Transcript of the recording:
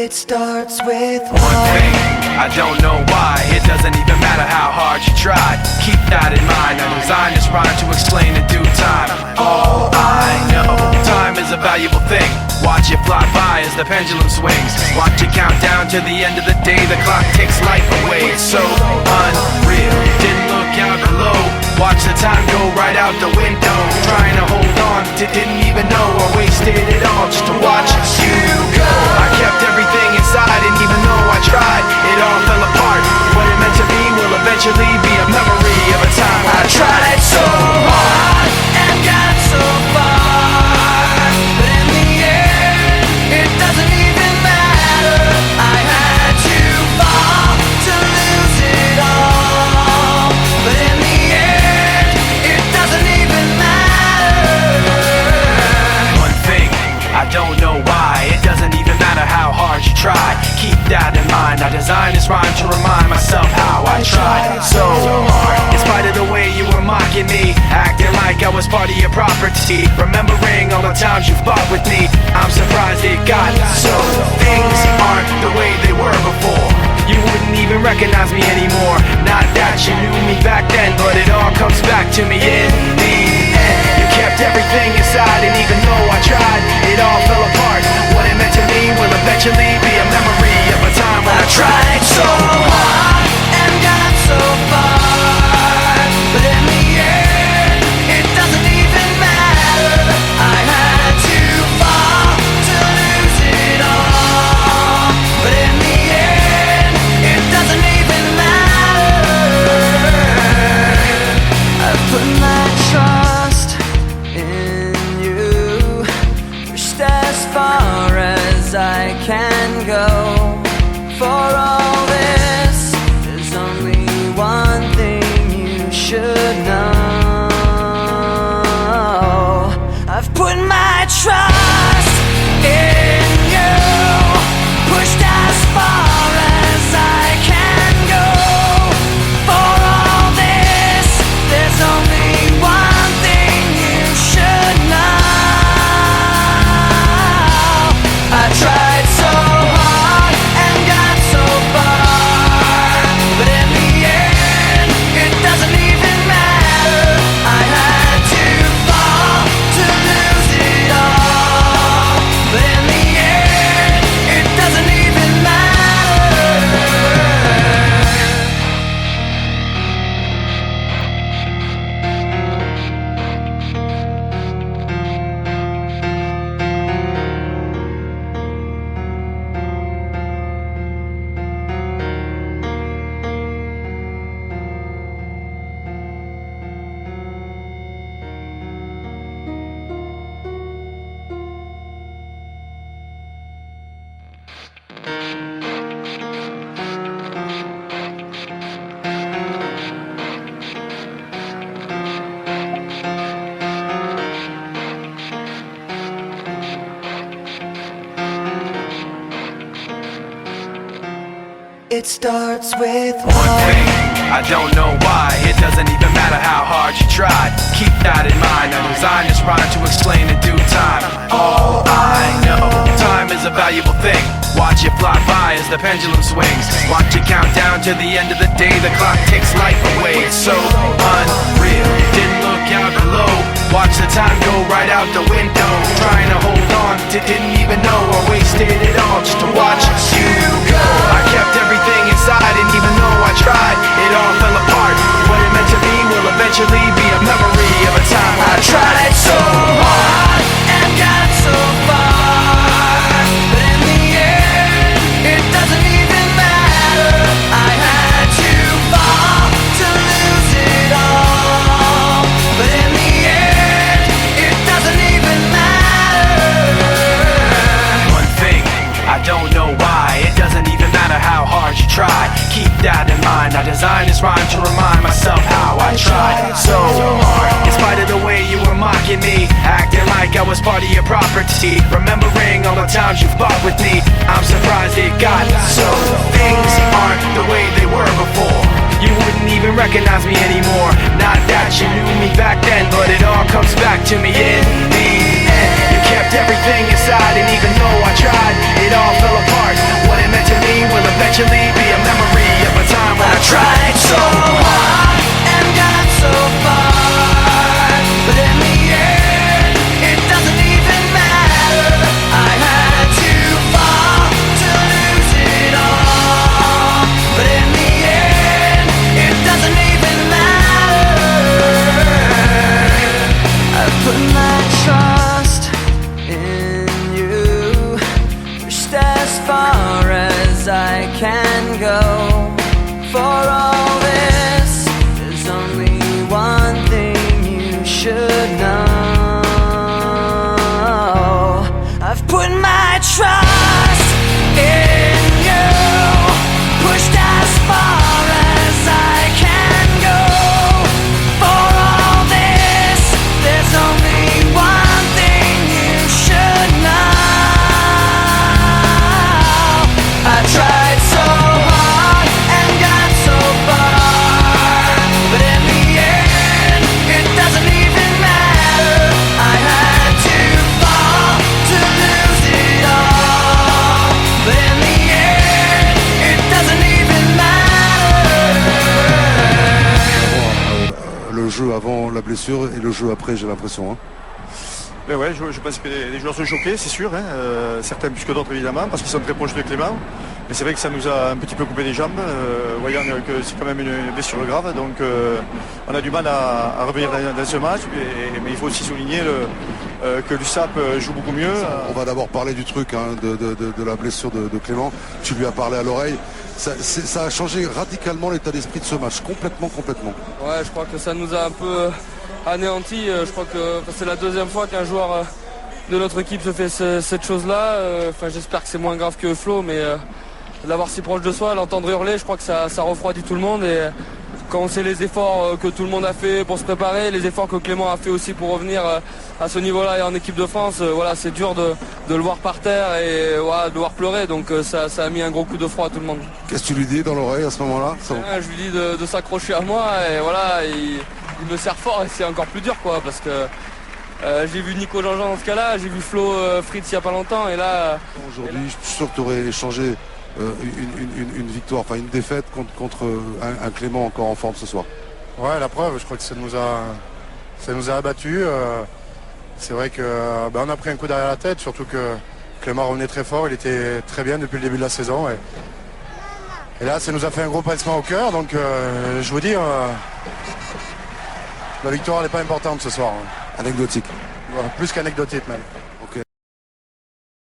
It starts with one thing, I don't know why. It doesn't even matter how hard you try. Keep that in mind, I designed this rhyme to explain in due time. All I know, time is a valuable thing. Watch it fly by as the pendulum swings. Watch it count down to the end of the day. The clock takes life away, it's so unreal. Didn't look out below, watch the time go right out the window. Trying to hold on, didn't even know I wasted it all just to watch you go. I kept everything inside, and even though I tried, it all fell apart. What it meant to be will eventually be a memory of a time when I tried so hard and got so far, but in the end, it doesn't even matter. I had to fall to lose it all, but in the end, it doesn't even matter. One thing, I don't know why. It doesn't even matter how hard you try. Keep that in mind, I designed this rhyme to remind myself how I tried so hard. In spite of the way you were mocking me, acting like I was part of your property, remembering all the times you fought with me, I'm surprised it got so. Things aren't the way they were before. You wouldn't even recognize me anymore. Not that you knew me back then, but it all comes back to me in the end. You kept everything inside, and even though I tried, it all fell apart. What it meant to me will eventually be a memory of a time when I tried so hard and got so far, but in the end, it doesn't even matter. I had to fall to lose it all, but in the end, it doesn't even matter. I've put my trust in you, pushed as far as I can go. For all this, there's only one thing you should know. I've put my trust in you, pushed as far as I can go. For all this, there's only one thing you should know. I tried so hard and got so far, but in the end, it doesn't even matter. I had to fall to lose it all, but in the end, it doesn't even matter. It starts with one thing, I don't know why. It doesn't even matter how hard you try. Keep that in mind, I designed this rhyme to explain in due time. All I know, time is a valuable thing. Watch it fly by as the pendulum swings. Watch it count down to the end of the day. The clock takes life away, it's so unreal. Didn't look out below, watch the time go right out the window. Trying to hold on, didn't even know I wasted it all just to watch you go. I kept everything inside, and even though I tried, it all fell apart. What it meant to be will eventually be a memory of a time when I tried so hard and got so far, but in the end, it doesn't even matter. I had to fall to lose it all, but in the end, it doesn't even matter. One thing, I don't know why. It doesn't even matter how hard you try. Keep that in mind, I designed this rhyme to remind myself how I tried so hard. In spite of the way you were mocking me, acting like I was part of your property, remembering all the times you fought with me, I'm surprised it got so. Things aren't the way they were before. You wouldn't even recognize me anymore. Not that you knew me back then, but it all comes back to me in the end. You kept everything inside, and even though I tried, it all fell apart. I can go. For all this, there's only one thing you should know. I've put my trust in you, pushed as far as I can go. For all this, there's only one thing you should know. I tried so hard and got so far, but in the end, it doesn't even matter. I had to fall to lose it all, but in the end, it doesn't even matter. Le jeu avant la blessure et le jeu après, j'ai l'impression. Hein. Ben ouais, je pense que les joueurs sont choqués, c'est sûr, hein, certains plus que d'autres évidemment, parce qu'ils sont très proches de Clément. Mais c'est vrai que ça nous a un petit peu coupé les jambes, voyant que c'est quand même une blessure grave. Donc on a du mal à revenir dans ce match. Mais il faut aussi souligner que l'USAP joue beaucoup mieux. On va d'abord parler du truc, hein, de la blessure de Clément. Tu lui as parlé à l'oreille. Ça a changé radicalement l'état d'esprit de ce match, complètement. Ouais, je crois que ça nous a un peu anéanti. Je crois que c'est la deuxième fois qu'un joueur de notre équipe se fait cette chose-là. J'espère que c'est moins grave que Flo, mais l'avoir si proche de soi, l'entendre hurler, je crois que ça refroidit tout le monde. Et quand on sait les efforts que tout le monde a fait pour se préparer, les efforts que Clément a fait aussi pour revenir à ce niveau-là et en équipe de France, c'est dur de le voir par terre et de le voir pleurer. Donc ça a mis un gros coup de froid à tout le monde. Qu'est-ce que tu lui dis dans l'oreille à ce moment-là? Je lui dis de s'accrocher à moi et il me serre fort et c'est encore plus dur parce que j'ai vu Nico Jean-Jean dans ce cas-là, j'ai vu Flo Fritz il n'y a pas longtemps et là... Aujourd'hui, je suis sûr que tu aurais échangé une victoire, enfin une défaite contre un Clément encore en forme ce soir. Ouais, la preuve, je crois que ça nous a abattus. C'est vrai que on a pris un coup derrière la tête, surtout que Clément revenait très fort, il était très bien depuis le début de la saison. Et là, ça nous a fait un gros pincement au cœur, donc je vous dis, la victoire n'est pas importante ce soir. Anecdotique. Plus qu'anecdotique même.